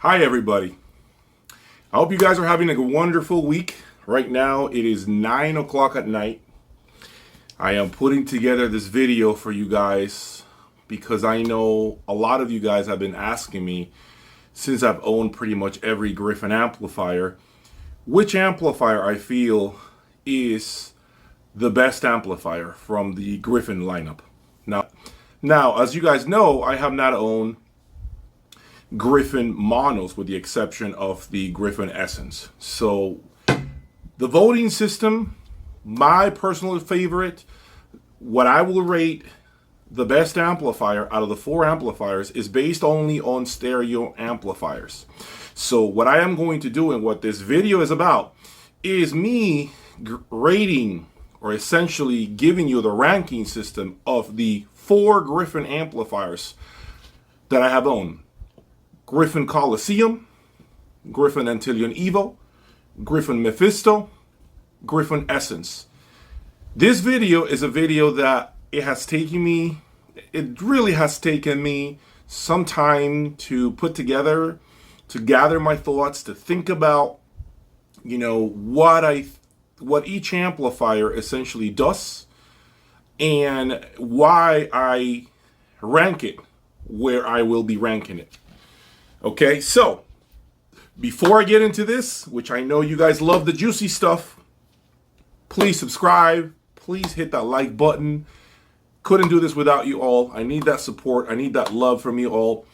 Hi everybody. I hope you guys are having a wonderful week. Right now it is 9 o'clock at night. I am putting together this video for you guys because I know a lot of you guys have been asking me, since I've owned pretty much every Gryphon amplifier, which amplifier I feel is the best amplifier from the Gryphon lineup. Now, as you guys know, I have not owned Gryphon monos with the exception of the Gryphon Essence. So the voting system, my personal favorite, what I will rate the best amplifier out of the 4 amplifiers is based only on stereo amplifiers. So what I am going to do and what this video is about is me rating, or essentially giving you the ranking system of the 4 Gryphon amplifiers that I have owned. Gryphon Colosseum, Gryphon Antileon Evo, Gryphon Mephisto, Gryphon Essence. This video is a video that it really has taken me some time to put together, to gather my thoughts, to think about, what each amplifier essentially does and why I rank it where I will be ranking it. Okay, so before I get into this, which I know you guys love the juicy stuff, please subscribe, please hit that like button. Couldn't do this without you all. I need that support, I need that love from you all.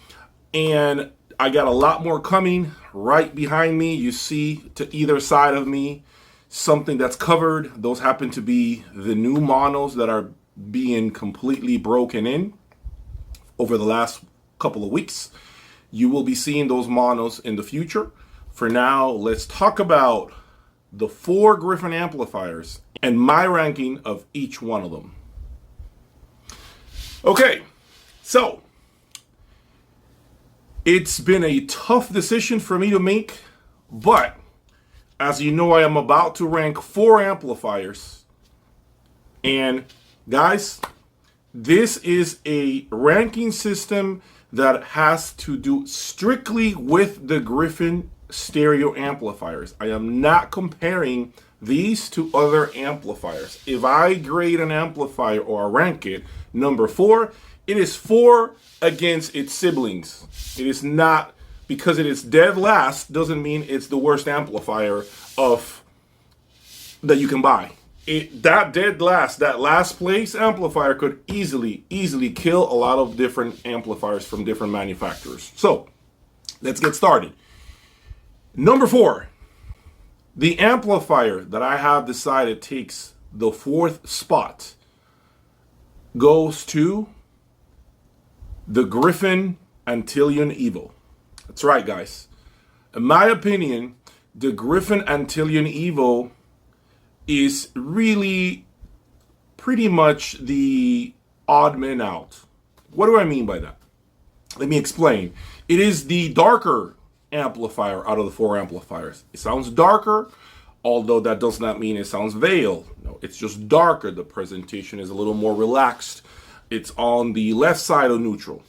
And I got a lot more coming right behind me. You see to either side of me something that's covered. Those happen to be the new monos that are being completely broken in over the last couple of weeks. You will be seeing those monos in the future. For now, let's talk about the 4 Gryphon amplifiers and my ranking of each one of them. Okay, so it's been a tough decision for me to make, but as you know, I am about to rank 4 amplifiers. And guys, this is a ranking system that has to do strictly with the Gryphon stereo amplifiers. I am not comparing these to other amplifiers. If I grade an amplifier or rank it number 4, it is 4 against its siblings. It is not, because it is dead last doesn't mean it's the worst amplifier that you can buy. That dead last, that last place amplifier could easily kill a lot of different amplifiers from different manufacturers. So let's get started. Number 4, the amplifier that I have decided takes the 4th spot goes to the Gryphon Antileon Evo. That's right, guys. In my opinion, the Gryphon Antileon Evo is really pretty much the odd man out. What do I mean by that? Let me explain. It is the darker amplifier out of the 4 amplifiers. It sounds darker, although that does not mean it sounds veiled. No, it's just darker. The presentation is a little more relaxed. It's on the left side of neutral.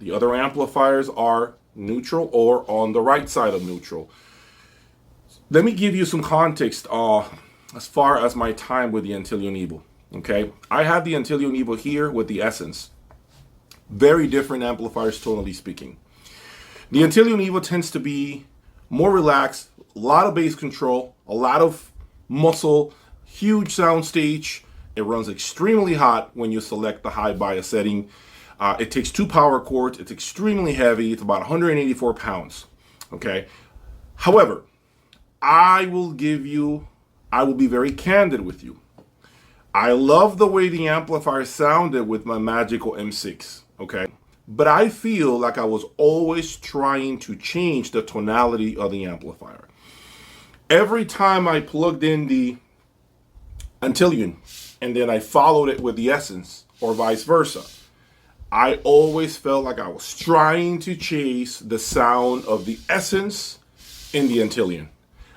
The other amplifiers are neutral or on the right side of neutral. Let me give you some context as far as my time with the Antileon Evo. Okay, I have the Antileon Evo here with the Essence. Very different amplifiers, tonally speaking. The Antileon Evo tends to be more relaxed, a lot of bass control, a lot of muscle, huge sound stage. It runs extremely hot when you select the high bias setting. It takes 2 power cords. It's extremely heavy. It's about 184 pounds. Okay. However, I will be very candid with you. I love the way the amplifier sounded with my magical M6. Okay. But I feel like I was always trying to change the tonality of the amplifier. Every time I plugged in the Antileon and then I followed it with the Essence or vice versa, I always felt like I was trying to chase the sound of the Essence in the Antileon.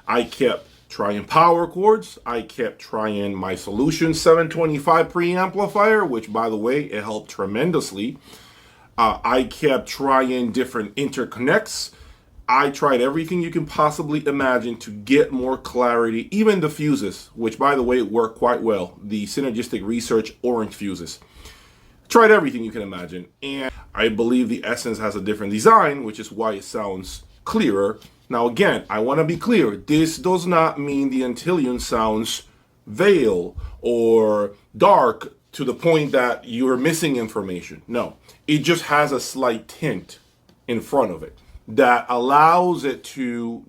I kept trying power chords. I kept trying my Solution 725 preamplifier, which, by the way, it helped tremendously. I kept trying different interconnects. I tried everything you can possibly imagine to get more clarity, even the fuses, which by the way work quite well. The Synergistic Research orange fuses. Tried everything you can imagine, and I believe the Essence has a different design, which is why it sounds clearer. Now again, I want to be clear, this does not mean the Antileon sounds veil or dark to the point that you're missing information. No, it just has a slight tint in front of it that allows it to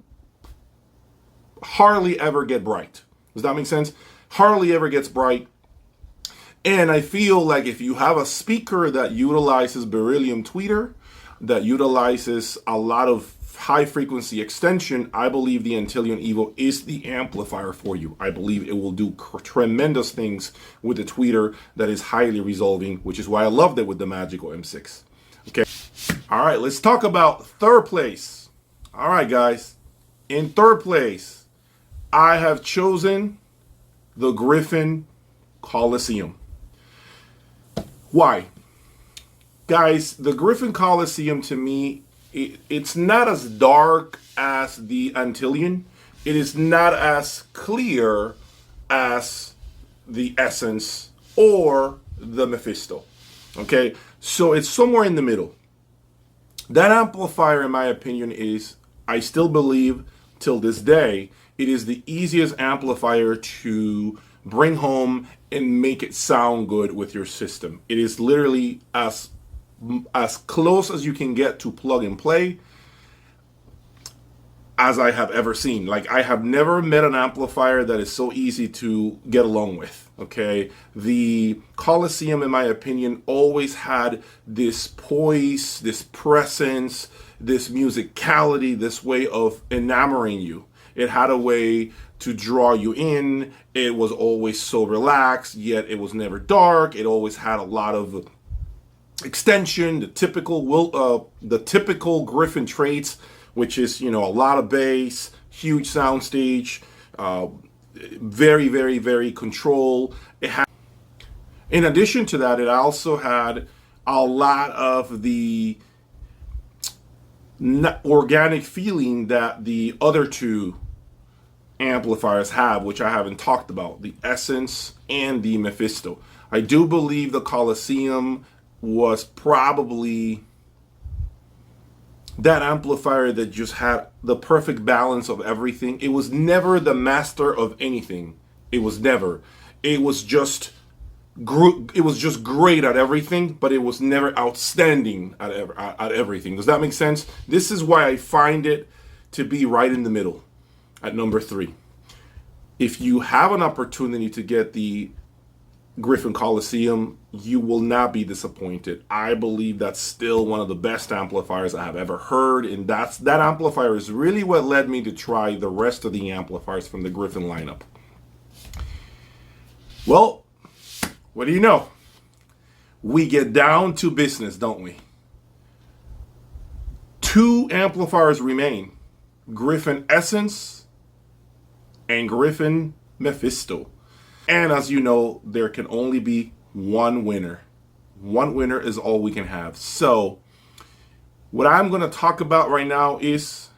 hardly ever get bright. Does that make sense? Hardly ever gets bright. And I feel like if you have a speaker that utilizes beryllium tweeter, that utilizes a lot of high frequency extension, I believe the Antileon Evo is the amplifier for you. I believe it will do tremendous things with the tweeter that is highly resolving, which is why I loved it with the Magical M6. Okay. All right, let's talk about third place. All right, guys. In third place, I have chosen the Gryphon Colosseum. Why? Guys, the Gryphon Colosseum to me, it's not as dark as the Antileon. It is not as clear as the Essence or the Mephisto. Okay, so it's somewhere in the middle. That amplifier, in my opinion, is, I still believe till this day, it is the easiest amplifier to bring home and make it sound good with your system. It is literally as close as you can get to plug and play as I have ever seen. Like, I have never met an amplifier that is so easy to get along with. Okay, the Colosseum, in my opinion, always had this poise, this presence, this musicality, this way of enamoring you. It had a way to draw you in. It was always so relaxed, yet it was never dark. It always had a lot of extension, the typical Gryphon traits, which is, you know, a lot of bass, huge soundstage, very, very, very control. It had, in addition to that, it also had a lot of the organic feeling that the other two amplifiers have, which I haven't talked about, the Essence and the Mephisto. I do believe the Colosseum was probably that amplifier that just had the perfect balance of everything. It was never the master of anything. It was never. It was just great at everything, but it was never outstanding at everything. Does that make sense? This is why I find it to be right in the middle at number 3. If you have an opportunity to get the Gryphon Colosseum, you will not be disappointed. I believe that's still one of the best amplifiers I have ever heard, and that amplifier is really what led me to try the rest of the amplifiers from the Gryphon lineup. Well, what do you know? We get down to business, don't we? 2 amplifiers remain: Gryphon Essence and Gryphon Mephisto. And as you know, there can only be one winner. One winner is all we can have. So what I'm going to talk about right now is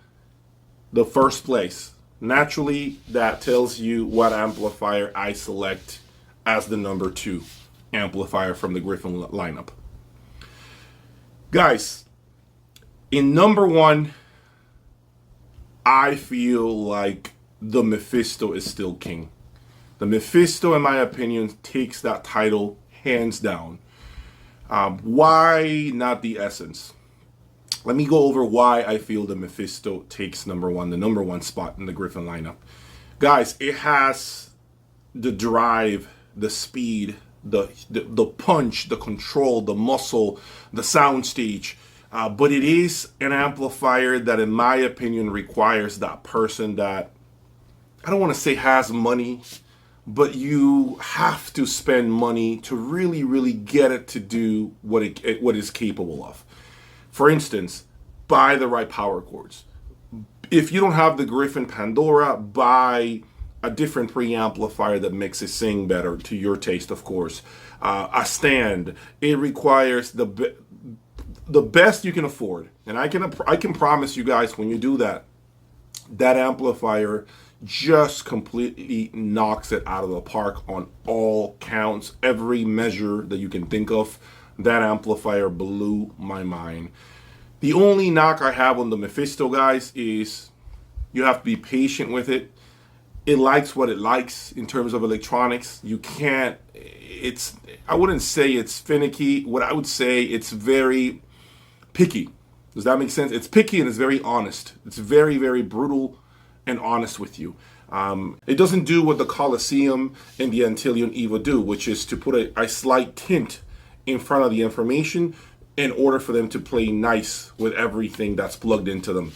the first place. Naturally, that tells you what amplifier I select as the number 2 amplifier from the Gryphon lineup. Guys, in number 1, I feel like the Mephisto is still king. The Mephisto, in my opinion, takes that title hands down. Why not the Essence? Let me go over why I feel the Mephisto takes the number 1 spot in the Gryphon lineup. Guys, it has the drive, the speed, the punch, the control, the muscle, the soundstage. But it is an amplifier that, in my opinion, requires that person that, I don't want to say has money, but you have to spend money to really, really get it to do what it's capable of. For instance, buy the right power chords. If you don't have the Gryphon Pandora, buy a different preamplifier that makes it sing better to your taste, of course. A stand. It requires the best you can afford. And I can promise you guys, when you do that, that amplifier just completely knocks it out of the park on all counts, every measure that you can think of. That amplifier blew my mind. The only knock I have on the Mephisto, guys, is you have to be patient with it. It likes what it likes in terms of electronics. You can't, I wouldn't say it's finicky. What I would say, it's very picky. Does that make sense? It's picky and it's very honest. It's very, very brutal and honest with you. It doesn't do what the Colosseum and the Antileon Evo do, which is to put a slight tint in front of the information in order for them to play nice with everything that's plugged into them.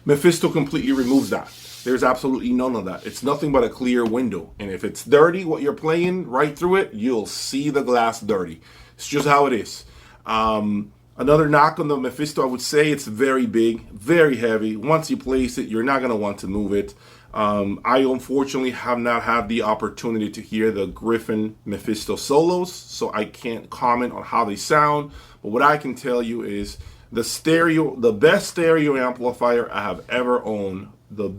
Mephisto completely removes that. There's absolutely none of that. It's nothing but a clear window. And if it's dirty, what you're playing right through it, you'll see the glass dirty. It's just how it is. Another knock on the Mephisto, I would say it's very big, very heavy. Once you place it, you're not going to want to move it. I unfortunately have not had the opportunity to hear the Gryphon Mephisto solos, so I can't comment on how they sound. But what I can tell you is the best stereo amplifier I have ever owned, I'll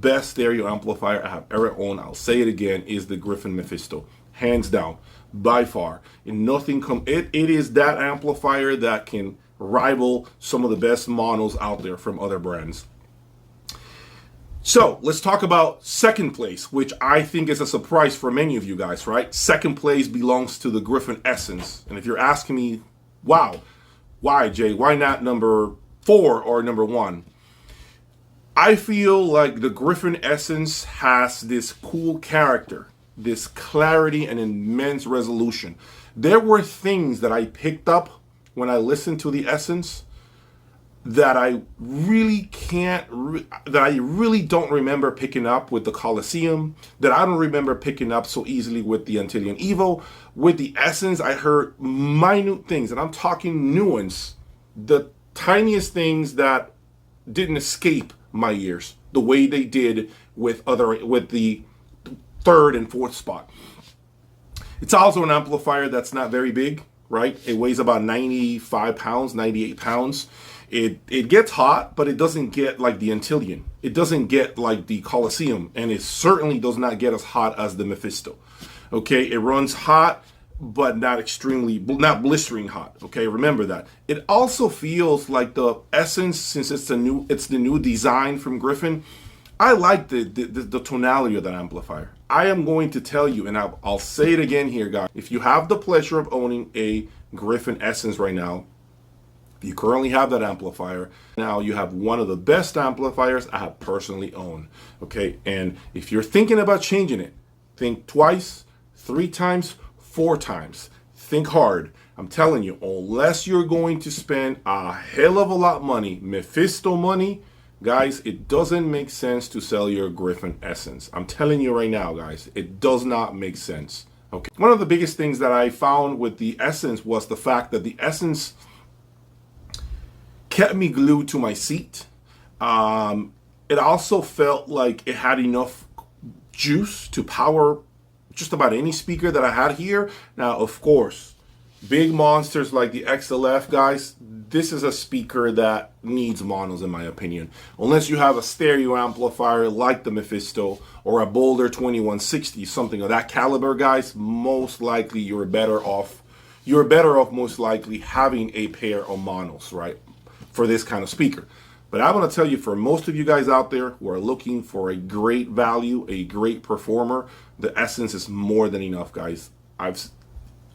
say it again, is the Gryphon Mephisto. Hands down, by far. And it is that amplifier that can rival some of the best monos out there from other brands. So let's talk about second place, which I think is a surprise for many of you guys, right? Second place belongs to the Gryphon Essence. And if you're asking me, wow, why, Jay? Why not number 4 or number 1? I feel like the Gryphon Essence has this cool character, this clarity and immense resolution. There were things that I picked up when I listened to the Essence that I really don't remember picking up with the Colosseum, that I don't remember picking up so easily with the Antileon Evo. With the Essence, I heard minute things, and I'm talking nuance, the tiniest things that didn't escape my ears the way they did with the third and fourth spot. It's also an amplifier that's not very big, right? It weighs about 95 pounds, 98 pounds. It gets hot, but it doesn't get like the Antileon. It doesn't get like the Colosseum, and it certainly does not get as hot as the Mephisto. Okay, it runs hot, but not blistering hot. Okay, remember that. It also feels like the Essence, since it's the new design from Gryphon. I like the tonality of that amplifier. I am going to tell you, and I'll say it again here, guys. If you have the pleasure of owning a Gryphon Essence right now, if you currently have that amplifier, now you have one of the best amplifiers I have personally owned. Okay, and if you're thinking about changing it, think twice, 3 times, 4 times. Think hard. I'm telling you, unless you're going to spend a hell of a lot of money, Mephisto money, guys, it doesn't make sense to sell your Gryphon Essence. I'm telling you right now, guys, it does not make sense. Okay. One of the biggest things that I found with the Essence was the fact that the Essence kept me glued to my seat. It also felt like it had enough juice to power just about any speaker that I had here. Now, of course, big monsters like the XLF, guys, this is a speaker that needs monos, in my opinion. Unless you have a stereo amplifier like the Mephisto or a Boulder 2160, something of that caliber, guys, most likely you're better off most likely having a pair of monos, right, for this kind of speaker. But I want to tell you, for most of you guys out there who are looking for a great value, a great performer, the Essence is more than enough, guys.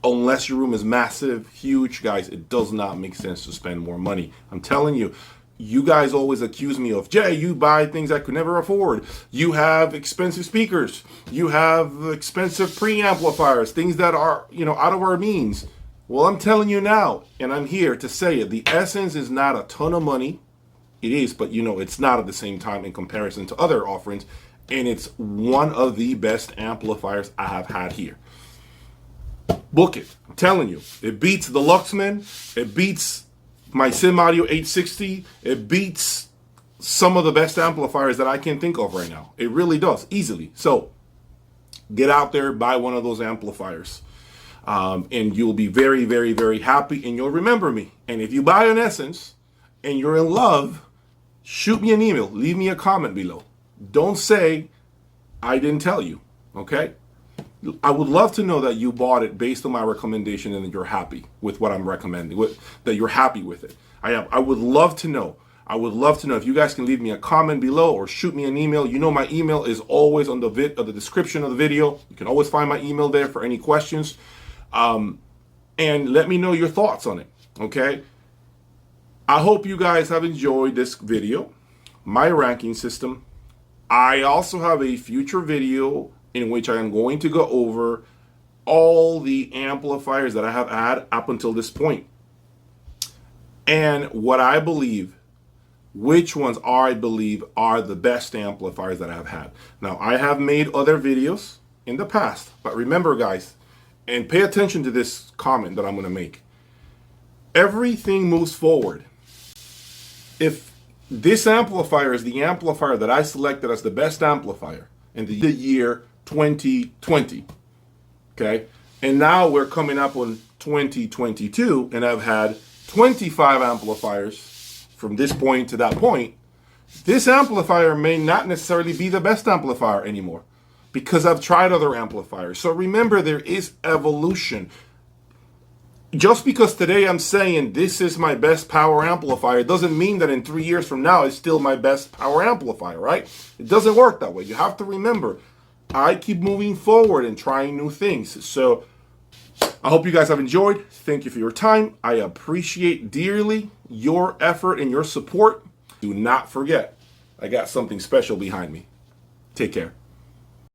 Unless your room is massive, huge, guys, it does not make sense to spend more money. I'm telling you, you guys always accuse me of, Jay, you buy things I could never afford. You have expensive speakers. You have expensive preamplifiers, things that are, out of our means. Well, I'm telling you now, and I'm here to say it, the Essence is not a ton of money. It is, but it's not at the same time in comparison to other offerings, and it's one of the best amplifiers I have had here. Book it. I'm telling you, it beats the Luxman. It beats my Sim Audio 860. It beats some of the best amplifiers that I can think of right now. It really does, easily. So get out there, buy one of those amplifiers. And you'll be very, very, very happy, and you'll remember me. And if you buy an Essence and you're in love, shoot me an email. Leave me a comment below. Don't say I didn't tell you, okay? I would love to know that you bought it based on my recommendation and that you're happy with what I'm recommending, that you're happy with it. I would love to know. I would love to know. If you guys can leave me a comment below or shoot me an email. You know my email is always on the description of the video. You can always find my email there for any questions. And let me know your thoughts on it, okay? I hope you guys have enjoyed this video, my ranking system. I also have a future video in which I am going to go over all the amplifiers that I have had up until this point. And what I believe, which ones I believe are the best amplifiers that I have had. Now, I have made other videos in the past, but remember, guys, and pay attention to this comment that I'm going to make. Everything moves forward. If this amplifier is the amplifier that I selected as the best amplifier in the year 2020, okay, and now we're coming up on 2022, and I've had 25 amplifiers from this point to that point, this amplifier may not necessarily be the best amplifier anymore because I've tried other amplifiers. So remember, there is evolution. Just because today I'm saying this is my best power amplifier doesn't mean that in 3 years from now it's still my best power amplifier, right? It doesn't work that way. You have to remember, I keep moving forward and trying new things. So I hope you guys have enjoyed. Thank you for your time. I appreciate dearly your effort and your support. Do not forget, I got something special behind me. Take care.